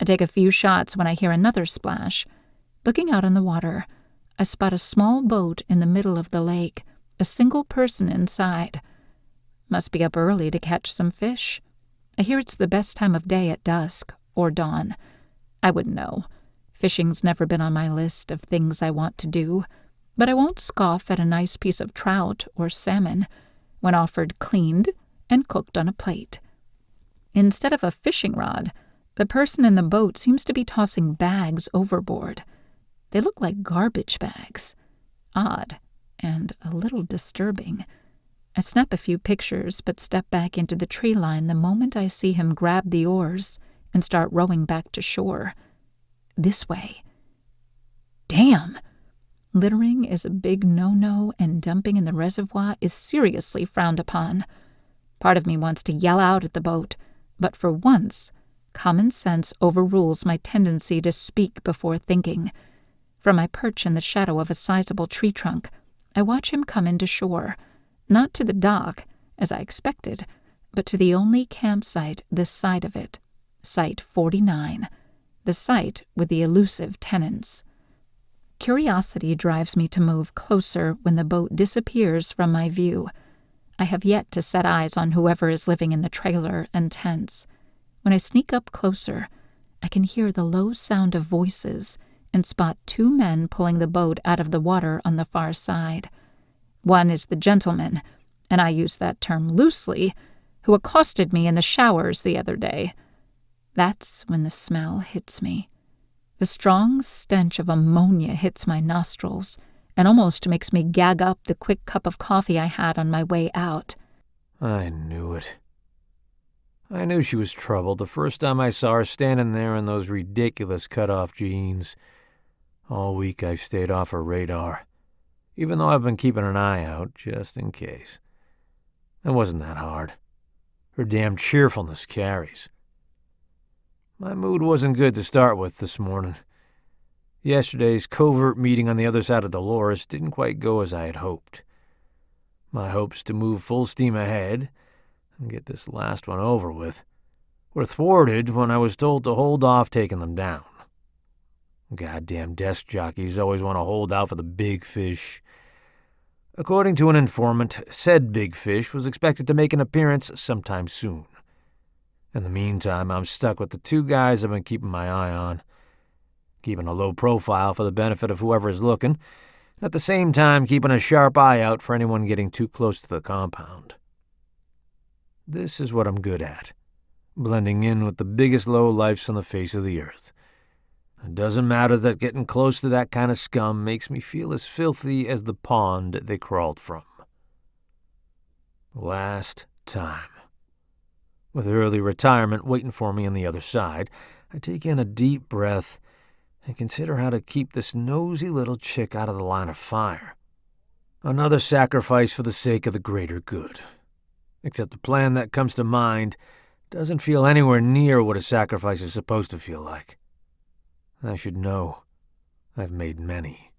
I take a few shots when I hear another splash. Looking out on the water, I spot a small boat in the middle of the lake, a single person inside. Must be up early to catch some fish. I hear it's the best time of day at dusk or dawn. I wouldn't know. Fishing's never been on my list of things I want to do, but I won't scoff at a nice piece of trout or salmon when offered cleaned and cooked on a plate. Instead of a fishing rod, the person in the boat seems to be tossing bags overboard. They look like garbage bags. Odd and a little disturbing. I snap a few pictures but step back into the tree line the moment I see him grab the oars and start rowing back to shore. This way. Damn! Littering is a big no-no, and dumping in the reservoir is seriously frowned upon. Part of me wants to yell out at the boat, but for once, common sense overrules my tendency to speak before thinking. From my perch in the shadow of a sizable tree trunk, I watch him come into shore, not to the dock, as I expected, but to the only campsite this side of it, Site 49, the site with the elusive tenants. Curiosity drives me to move closer when the boat disappears from my view. I have yet to set eyes on whoever is living in the trailer and tents. When I sneak up closer, I can hear the low sound of voices and spot two men pulling the boat out of the water on the far side. One is the gentleman, and I use that term loosely, who accosted me in the showers the other day. That's when the smell hits me. The strong stench of ammonia hits my nostrils and almost makes me gag up the quick cup of coffee I had on my way out. I knew it. I knew she was troubled the first time I saw her standing there in those ridiculous cut-off jeans. All week I've stayed off her radar, even though I've been keeping an eye out just in case. It wasn't that hard. Her damn cheerfulness carries. My mood wasn't good to start with this morning. Yesterday's covert meeting on the other side of Dolores didn't quite go as I had hoped. My hopes to move full steam ahead and get this last one over with were thwarted when I was told to hold off taking them down. Goddamn desk jockeys always want to hold out for the big fish. According to an informant, said big fish was expected to make an appearance sometime soon. In the meantime, I'm stuck with the two guys I've been keeping my eye on, keeping a low profile for the benefit of whoever is looking, and at the same time keeping a sharp eye out for anyone getting too close to the compound. This is what I'm good at, blending in with the biggest lowlifes on the face of the earth. It doesn't matter that getting close to that kind of scum makes me feel as filthy as the pond they crawled from. Last time. With early retirement waiting for me on the other side, I take in a deep breath and consider how to keep this nosy little chick out of the line of fire. Another sacrifice for the sake of the greater good. Except the plan that comes to mind doesn't feel anywhere near what a sacrifice is supposed to feel like. I should know. I've made many.